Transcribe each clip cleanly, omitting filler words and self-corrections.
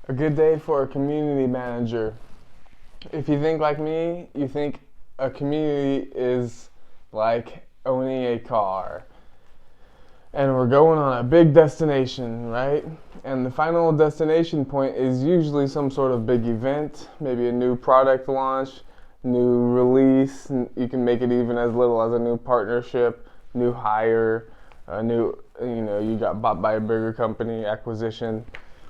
A good day for a community manager. If you think like me, you think a community is like owning a car. And we're going on a big destination, right? And the final destination point is usually some sort of big event, maybe a new product launch, new release. You can make it even as little as a new partnership, new hire, a new, you got bought by a bigger company, acquisition,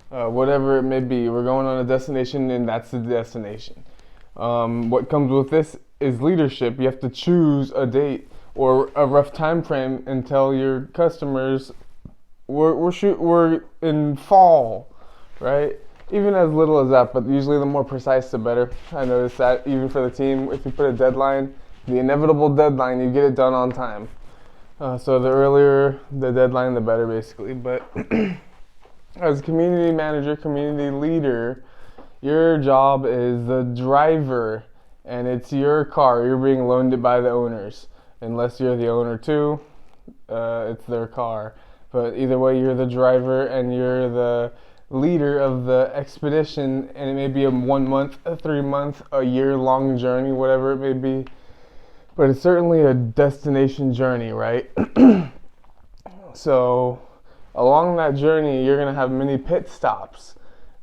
whatever it may be. We're going on a destination, and that's the destination. What comes with this is leadership. You have to choose a date or a rough time frame and tell your customers we're in fall, right? Even as little as that, but usually the more precise the better. I noticed that even for the team, if you put a deadline, the inevitable deadline, you get it done on time. So the earlier the deadline, the better, basically. But as a community manager, community leader, your job is the driver, and it's your car. You're being loaned it by the owners. Unless you're the owner too, it's their car. But either way, you're the driver and you're the leader of the expedition, and it may be a 1 month, a 3 month, a year long journey, whatever it may be. But it's certainly a destination journey, right? So along that journey, you're going to have many pit stops.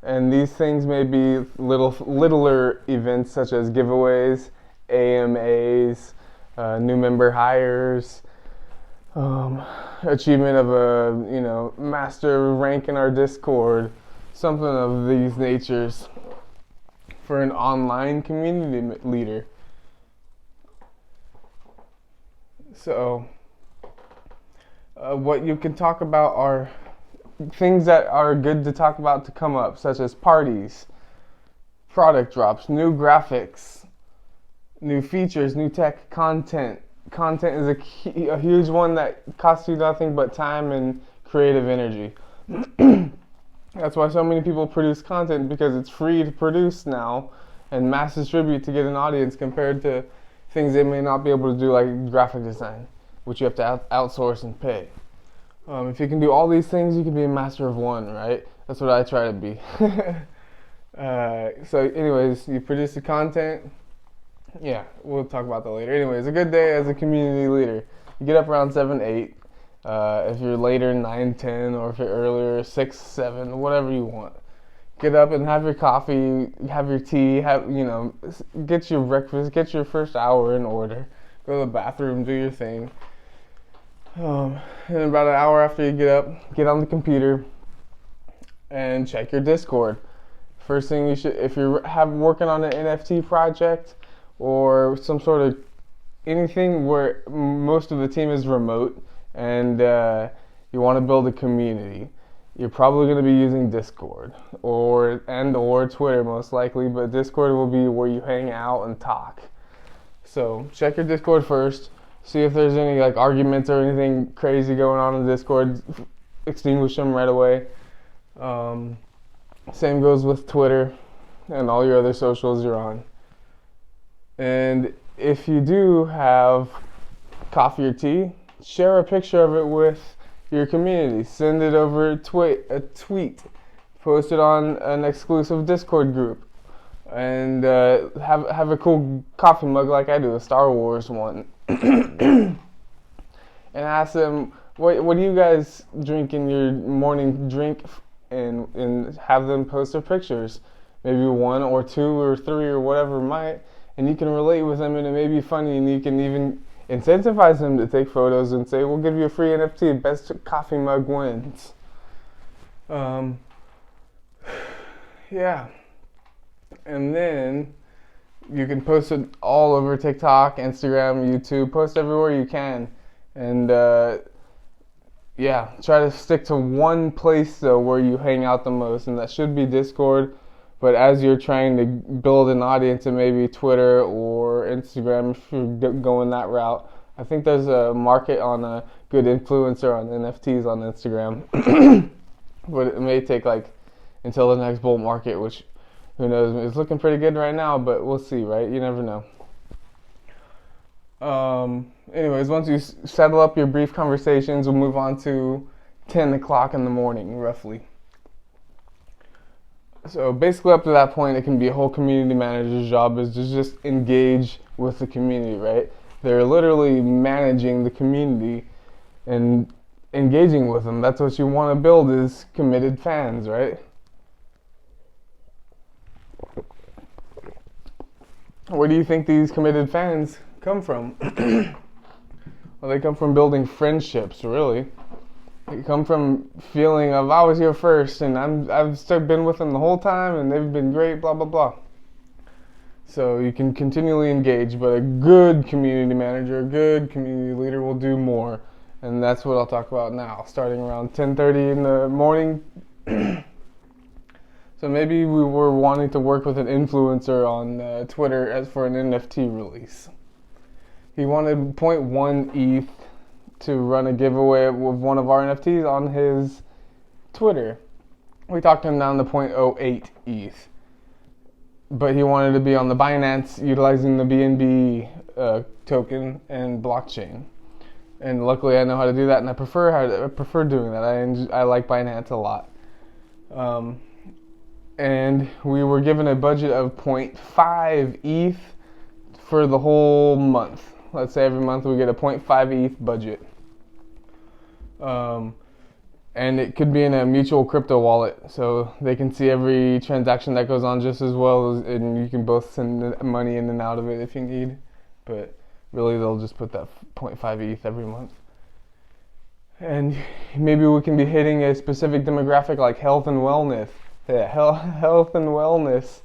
And these things may be littler events such as giveaways, AMAs, new member hires, achievement of a master rank in our Discord, something of these natures for an online community leader. So what you can talk about are things that are good to talk about to come up, such as parties, product drops, new graphics, new features, new tech, content. Content is a huge one that costs you nothing but time and creative energy. That's why so many people produce content, because it's free to produce now and mass distribute to get an audience, compared to things they may not be able to do, like graphic design, which you have to outsource and pay. If you can do all these things, you can be a master of one, right? That's what I try to be. So anyways, you produce the content. Yeah, we'll talk about that later. Anyways, a good day as a community leader. You get up around 7, 8. If you're later, 9, 10, or if you're earlier, 6, 7, whatever you want. Get up and have your coffee, have your tea, get your breakfast, get your first hour in order. Go to the bathroom, do your thing. And about an hour after you get up, get on the computer and check your Discord. First thing you should, if you're working on an NFT project or some sort of anything where most of the team is remote and you want to build a community, you're probably going to be using Discord or Twitter most likely, but Discord will be where you hang out and talk. So check your Discord first. See if there's any arguments or anything crazy going on in Discord. Extinguish them right away. Same goes with Twitter and all your other socials you're on. And if you do have coffee or tea, share a picture of it with your community. Send it over a tweet. Post it on an exclusive Discord group. And have a cool coffee mug like I do, a Star Wars one. And ask them, what do you guys drink in your morning drink, and have them post their pictures, maybe 1 or 2 or 3 or whatever might, and you can relate with them, and it may be funny, and you can even incentivize them to take photos and say, we'll give you a free NFT, best coffee mug wins. Yeah. And then you can post it all over TikTok, Instagram, YouTube. Post everywhere you can. And try to stick to one place though where you hang out the most, and that should be Discord. But as you're trying to build an audience in maybe Twitter or Instagram, if you're going that route, I think there's a market on a good influencer on NFTs on Instagram. But it may take until the next bull market, which who knows? It's looking pretty good right now, but we'll see, right? You never know. Anyways, once you settle up your brief conversations, we'll move on to 10 o'clock in the morning, roughly. So basically, up to that point, it can be a whole community manager's job is to just engage with the community, right? They're literally managing the community and engaging with them. That's what you want to build is committed fans, right? Where do you think these committed fans come from? Well, they come from building friendships, really. They come from feeling of I was here first and I've still been with them the whole time and they've been great, blah blah blah. So you can continually engage, but a good community manager, a good community leader will do more. And that's what I'll talk about now, starting around 10:30 in the morning. So maybe we were wanting to work with an influencer on Twitter as for an NFT release. He wanted 0.1 ETH to run a giveaway with one of our NFTs on his Twitter. We talked him down to 0.08 ETH. But he wanted to be on the Binance utilizing the BNB token and blockchain. And luckily I know how to do that, and I prefer doing that. I like Binance a lot. And we were given a budget of 0.5 ETH for the whole month. Let's say every month we get a 0.5 ETH budget. And it could be in a mutual crypto wallet, so they can see every transaction that goes on just as well, and you can both send money in and out of it if you need. But really, they'll just put that 0.5 ETH every month. And maybe we can be hitting a specific demographic like health and wellness. Yeah, health and wellness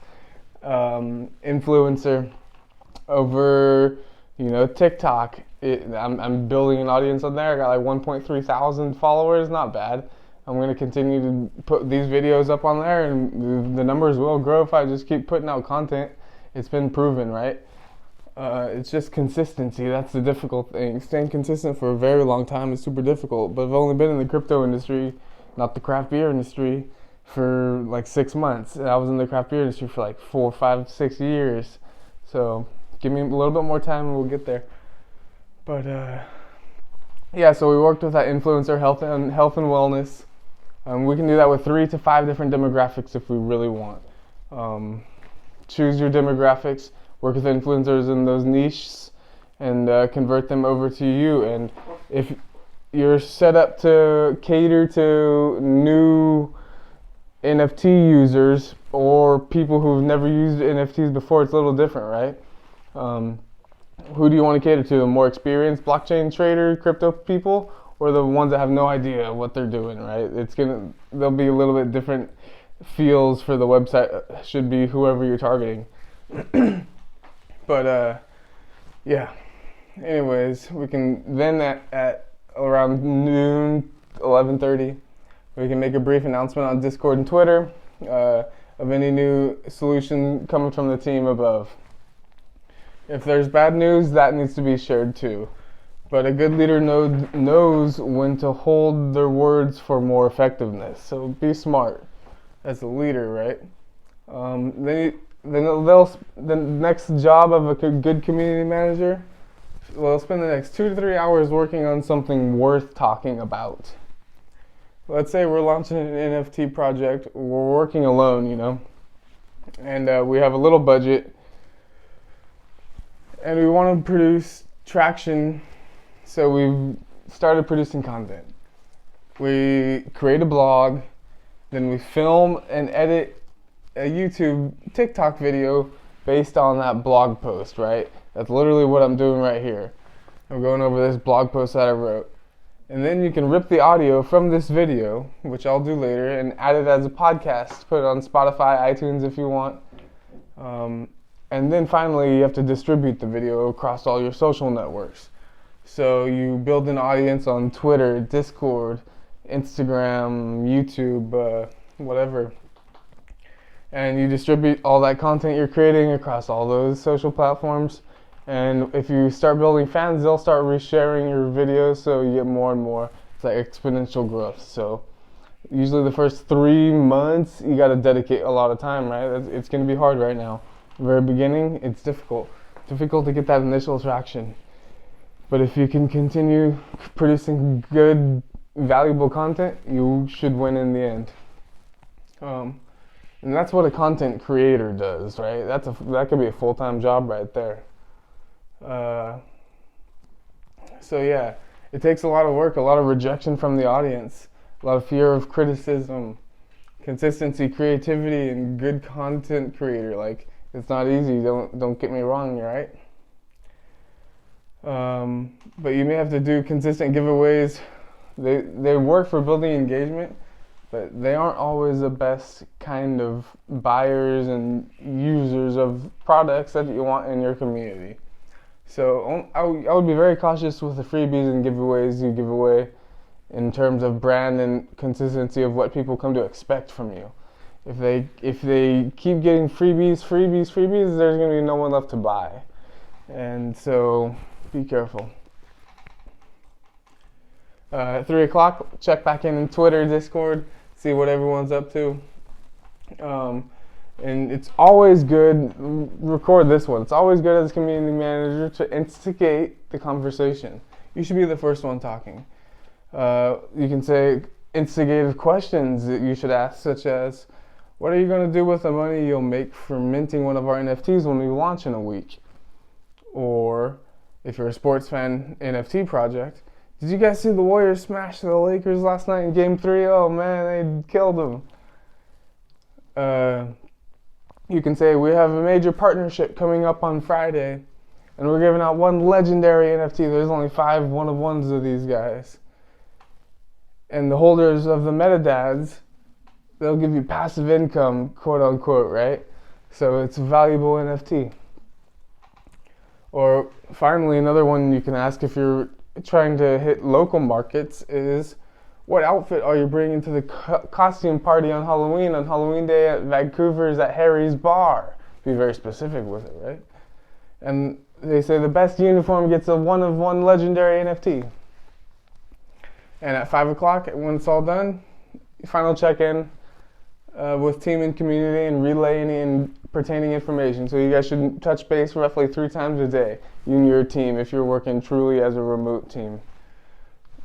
influencer over, TikTok. I'm building an audience on there. I got like 1.3 thousand followers. Not bad. I'm going to continue to put these videos up on there, and the numbers will grow if I just keep putting out content. It's been proven, right? It's just consistency. That's the difficult thing. Staying consistent for a very long time is super difficult. But I've only been in the crypto industry, not the craft beer industry, for like 6 months. I was in the craft beer industry for like 4, 5, 6 years. So give me a little bit more time and we'll get there. But yeah, so we worked with that influencer, health and wellness. We can do that with 3 to 5 different demographics if we really want. Choose your demographics, work with influencers in those niches, and convert them over to you. And if you're set up to cater to new NFT users or people who've never used NFTs before, it's a little different, right? Who do you want to cater to? The more experienced blockchain trader, crypto people, or the ones that have no idea what they're doing, right? There'll be a little bit different feels for the website. Should be whoever you're targeting. But yeah. Anyways, we can then at around noon, 11:30, we can make a brief announcement on Discord and Twitter of any new solution coming from the team above. If there's bad news, that needs to be shared too. But a good leader knows when to hold their words for more effectiveness. So be smart as a leader, right? The next job of a good community manager, they'll spend the next 2 to 3 hours working on something worth talking about. Let's say we're launching an NFT project. We're working alone, and we have a little budget. And we want to produce traction, so we've started producing content. We create a blog, then we film and edit a YouTube, TikTok video based on that blog post, right? That's literally what I'm doing right here. I'm going over this blog post that I wrote. And then you can rip the audio from this video, which I'll do later, and add it as a podcast. Put it on Spotify, iTunes if you want. And then finally, you have to distribute the video across all your social networks. So you build an audience on Twitter, Discord, Instagram, YouTube, whatever. And you distribute all that content you're creating across all those social platforms. And if you start building fans, they'll start resharing your videos, so you get more and more. It's like exponential growth. So usually the first 3 months, you got to dedicate a lot of time, right? It's going to be hard right now. Very beginning, it's difficult to get that initial traction. But if you can continue producing good, valuable content, you should win in the end. And that's what a content creator does, right? That could be a full-time job right there. So yeah, it takes a lot of work, a lot of rejection from the audience, a lot of fear of criticism, consistency, creativity, and good content creator. Like, it's not easy. Don't get me wrong, right? But you may have to do consistent giveaways. They work for building engagement, but they aren't always the best kind of buyers and users of products that you want in your community. So I would be very cautious with the freebies and giveaways you give away in terms of brand and consistency of what people come to expect from you. If they keep getting freebies, there's going to be no one left to buy. And so be careful. 3 o'clock, check back in Twitter, Discord, see what everyone's up to. And it's always good, record this one, it's always good as a community manager to instigate the conversation. You should be the first one talking. You can say instigative questions that you should ask, such as, what are you going to do with the money you'll make from minting one of our NFTs when we launch in a week? Or, if you're a sports fan, NFT project, did you guys see the Warriors smash the Lakers last night in Game 3? Oh man, they killed them. You can say, we have a major partnership coming up on Friday, and we're giving out one legendary NFT. There's only 5 one-of-ones of these guys. And the holders of the metadads, they'll give you passive income, quote unquote, right? So it's a valuable NFT. Or finally, another one you can ask if you're trying to hit local markets is, what outfit are you bringing to the costume party on Halloween Day at Vancouver's at Harry's Bar? Be very specific with it, right? And they say the best uniform gets a one-of-one legendary NFT. And at 5 o'clock, when it's all done, final check-in with team and community and relay any pertaining information. So you guys should touch base roughly 3 times a day, you and your team, if you're working truly as a remote team.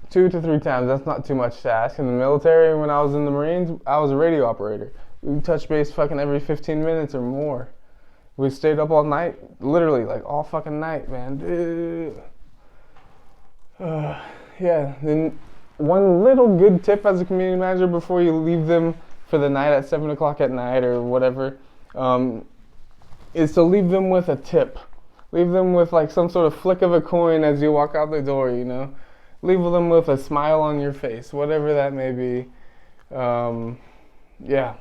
2 to 3 times, that's not too much to ask. In the military, when I was in the Marines, I was a radio operator. We touched base fucking every 15 minutes or more. We stayed up all night, literally, like all fucking night, man. Yeah, then one little good tip as a community manager before you leave them for the night at 7 o'clock at night or whatever, is to leave them with a tip. Leave them with like some sort of flick of a coin as you walk out the door, you know. Leave them with a smile on your face, whatever that may be. Yeah.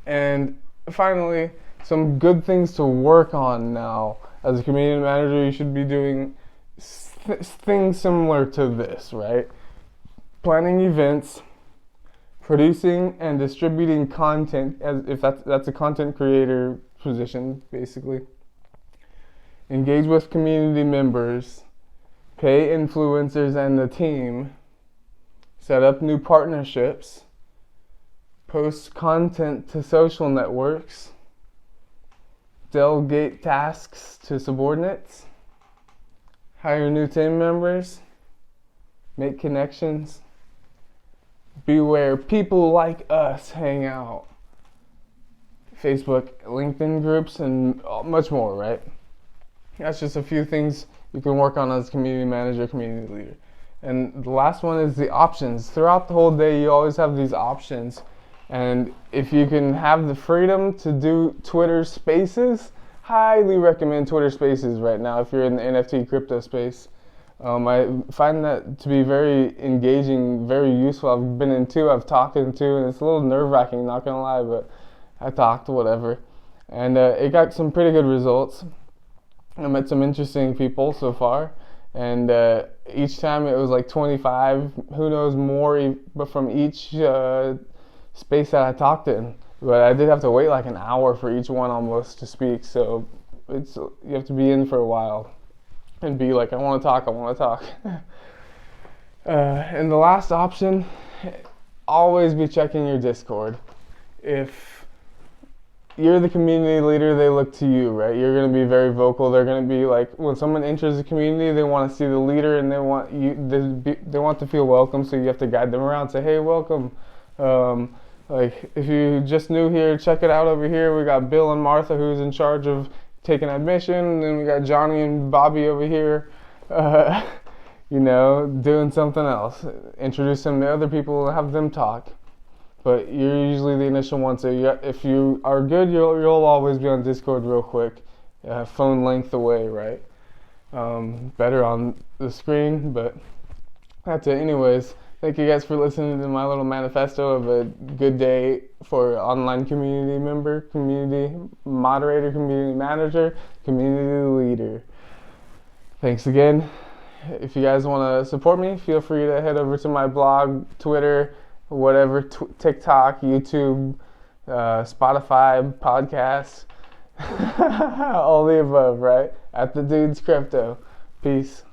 And finally, some good things to work on now. As a community manager, you should be doing things similar to this, right? Planning events, producing and distributing content, as if that's a content creator position, basically. Engage with community members, pay influencers and the team, set up new partnerships, post content to social networks, delegate tasks to subordinates, hire new team members, make connections, be where people like us hang out, Facebook, LinkedIn groups, and much more, right? That's just a few things you can work on as a community manager, community leader. And the last one is the options. Throughout the whole day, you always have these options. And if you can have the freedom to do Twitter Spaces, highly recommend Twitter Spaces right now if you're in the NFT crypto space. I find that to be very engaging, very useful. I've been in 2, I've talked in 2, and it's a little nerve-wracking, not gonna lie, but I talked, whatever. And it got some pretty good results. I met some interesting people so far, and each time it was like 25, who knows more, but from each space that I talked in. But I did have to wait like an hour for each one almost to speak, so you have to be in for a while and be like, I want to talk. And the last option, always be checking your Discord. If you're the community leader, they look to you, right? You're going to be very vocal. They're going to be like, when someone enters the community, they want to see the leader and they want to feel welcome, so you have to guide them around, say, hey, welcome. Like, if you just new here, check it out over here. We got Bill and Martha, who's in charge of taking admission, and then we got Johnny and Bobby over here, doing something else. Introduce them to other people and have them talk. But you're usually the initial one, so if you are good, you'll always be on Discord real quick, phone length away, right? Better on the screen, but that's it. Anyways, thank you guys for listening to my little manifesto of a good day for online community member, community moderator, community manager, community leader. Thanks again. If you guys want to support me, feel free to head over to my blog, Twitter, whatever, TikTok, YouTube, Spotify, podcasts, all the above, right? At the Dudes Crypto. Peace.